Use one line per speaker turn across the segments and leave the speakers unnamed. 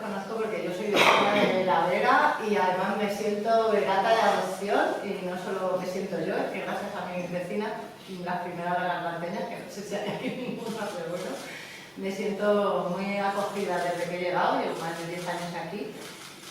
conozco porque yo soy vecina de La Vera y además me siento gata de adopción, y no solo me siento yo, es que gracias a mis vecinas, las primeras de las manteñas, que no sé si hay aquí ninguna, pero bueno, me siento muy acogida desde que he llegado, llevo más de 10 años aquí,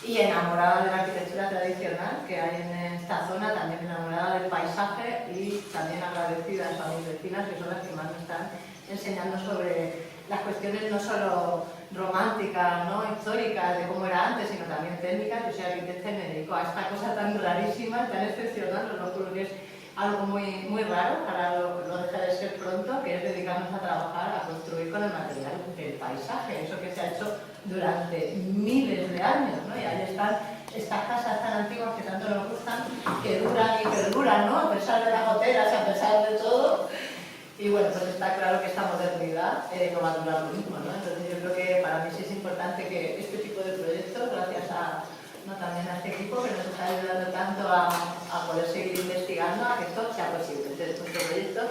y enamorada de la arquitectura tradicional que hay en esta zona, también enamorada del paisaje y también agradecida a mis vecinas, que son las que más me están enseñando sobre las cuestiones no solo románticas, ¿no?, históricas de cómo era antes, sino también técnicas. Yo soy arquitecta y me dedico a esta cosa tan rarísima, tan excepcional, lo juro que es algo muy raro, ahora lo deja de ser pronto, que es dedicarnos a trabajar, a construir con el material del paisaje, eso que se ha hecho durante miles de años, ¿no? Y ahí están estas casas tan antiguas que tanto nos gustan, que duran y perduran, ¿no?, a pesar de las goteras, a pesar de todo. Y bueno, pues está claro que esta modernidad no va a durar lo mismo, ¿no? Entonces yo creo que para mí sí es importante que este tipo de proyectos, gracias a, ¿no?, también a este equipo que nos está ayudando tanto a poder seguir investigando, a que esto sea posible. Entonces nuestro proyecto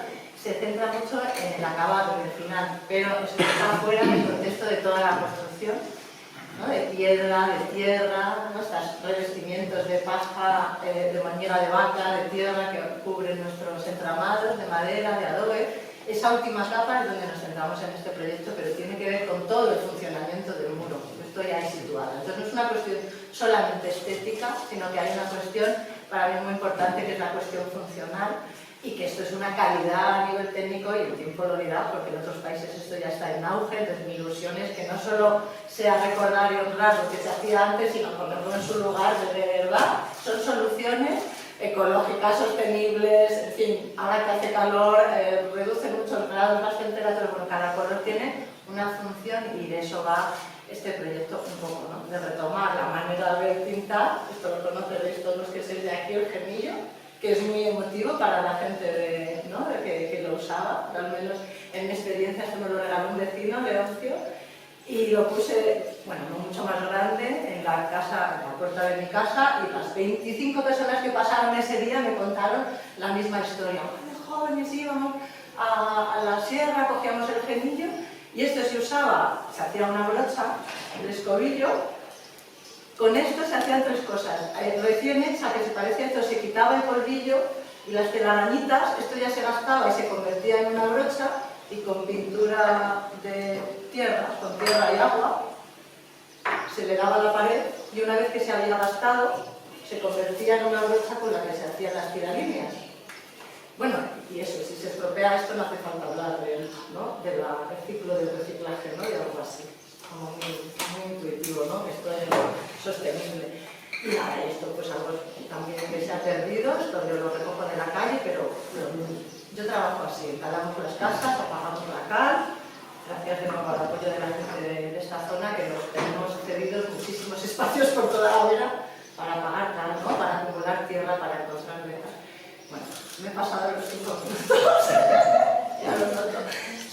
se centra mucho en el acabado, en el final, pero esto está fuera del contexto de toda la construcción, ¿no?, de piedra, de tierra, ¿no?, estos revestimientos de paja, de manguera de vaca, de tierra que cubren nuestros entramados, de madera, de adobe. Esa última capa es donde nos centramos en este proyecto, pero tiene que ver con todo el funcionamiento del muro. Yo estoy ahí situada. Entonces no es una cuestión solamente estética, sino que hay una cuestión para mí muy importante, que es la cuestión funcional, y que esto es una calidad a nivel técnico, y el tiempo lo dirá, porque en otros países esto ya está en auge. Entonces mi ilusión es que no solo sea recordar y honrar lo que se hacía antes, sino ponerlo en su lugar de verdad. Son soluciones ecológicas, sostenibles, en fin, ahora que hace calor, reduce mucho el grado de las temperaturas, bueno, cada color tiene una función, y de eso va este proyecto un poco, ¿no?, de retomar la manera de pintar. Esto lo conoceréis todos los que sois de aquí, el gemillo, que es muy emotivo para la gente ¿no?, que lo usaba. Al menos en mi experiencia esto me lo regaló un vecino, Leoncio, y lo puse, bueno, no mucho más grande, en la casa, en la puerta de mi casa, y las 25 personas que pasaron ese día me contaron la misma historia. Cuando jóvenes íbamos a la sierra, cogíamos el gemillo, y esto se usaba, se hacía una brocha, el escobillo. Con esto se hacían tres cosas. Recién hecha, que se parecía a esto, se quitaba el polvillo, y las telarañitas, esto ya se gastaba y se convertía en una brocha, y con pintura de tierra, con tierra y agua, se le daba a la pared, y una vez que se había gastado, se convertía en una brocha con la que se hacían las tiralíneas. Bueno, y eso, si se estropea esto no hace falta hablar ¿no?, del ciclo de reciclaje, ¿no?, y algo así, como muy intuitivo, ¿no?, que esto es sostenible. Y nada, esto pues algo también que se ha perdido, esto yo lo recojo de la calle, pero yo trabajo así, instalamos las casas, apagamos la cal, gracias de nuevo al apoyo de la gente de esta zona, que nos tenemos cedidos muchísimos espacios por toda la vera para pagar cal, ¿no?, para acumular tierra, para encontrar vetas. Bueno, me he pasado los 5 minutos, ya lo noto,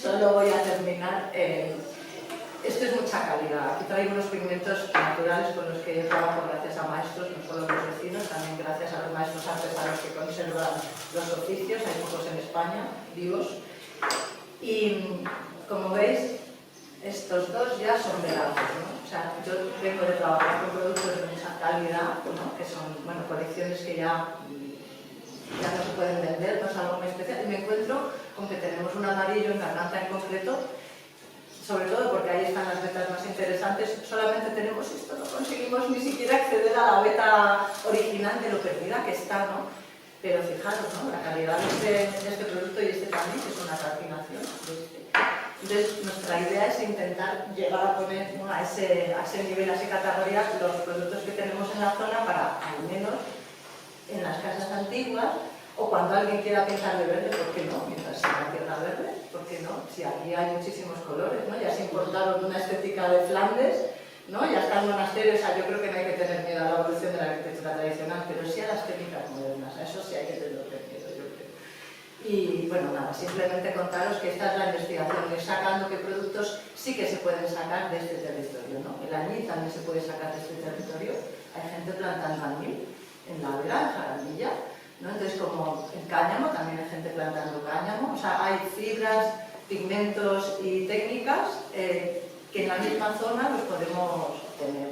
solo voy a terminar. Esto es mucha calidad. Aquí traigo unos pigmentos naturales con los que trabajo gracias a maestros, no solo los vecinos, también gracias a los maestros artesanos que conservan los oficios, hay pocos en España, vivos. Y como veis, estos dos ya son veranos, ¿no? O sea, yo vengo de trabajar con productos de mucha calidad, ¿no?, que son, bueno, colecciones que ya no se pueden vender, no es algo muy especial, y me encuentro con que tenemos un amarillo en Garganta en concreto, sobre todo porque ahí están las vetas más interesantes. Solamente tenemos esto, no conseguimos ni siquiera acceder a la veta original de lo perdida que está, ¿no? Pero fijaros, ¿no?, la calidad de este producto, y este también, que es una calcinación de este. Entonces, nuestra idea es intentar llegar a poner, ¿no?, a ese nivel, a esa categoría, los productos que tenemos en la zona, para, al menos, en las casas antiguas, o cuando alguien quiera pintar de verde, ¿por qué no? Mientras sea la tierra verde, ¿por qué no? Si aquí hay muchísimos colores, ¿no? Ya se importaron una estética de Flandes, ¿no? Ya está el monasterio. O sea, yo creo que no hay que tener miedo a la evolución de la arquitectura tradicional, pero sí a las técnicas modernas, a eso sí hay que tener miedo, yo creo. Y bueno, nada, simplemente contaros que esta es la investigación, ir sacando qué productos sí que se pueden sacar de este territorio, ¿no? El añil también se puede sacar de este territorio, hay gente plantando añil en la vera, en Jarandilla, ¿no? Entonces, como el cáñamo, también hay gente plantando cáñamo. O sea, hay fibras, pigmentos y técnicas que en la misma zona los podemos tener.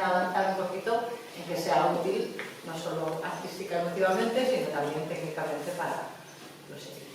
avanzar un poquito en que sea útil, no solo artística y emotivamente, sino también técnicamente para los equipos.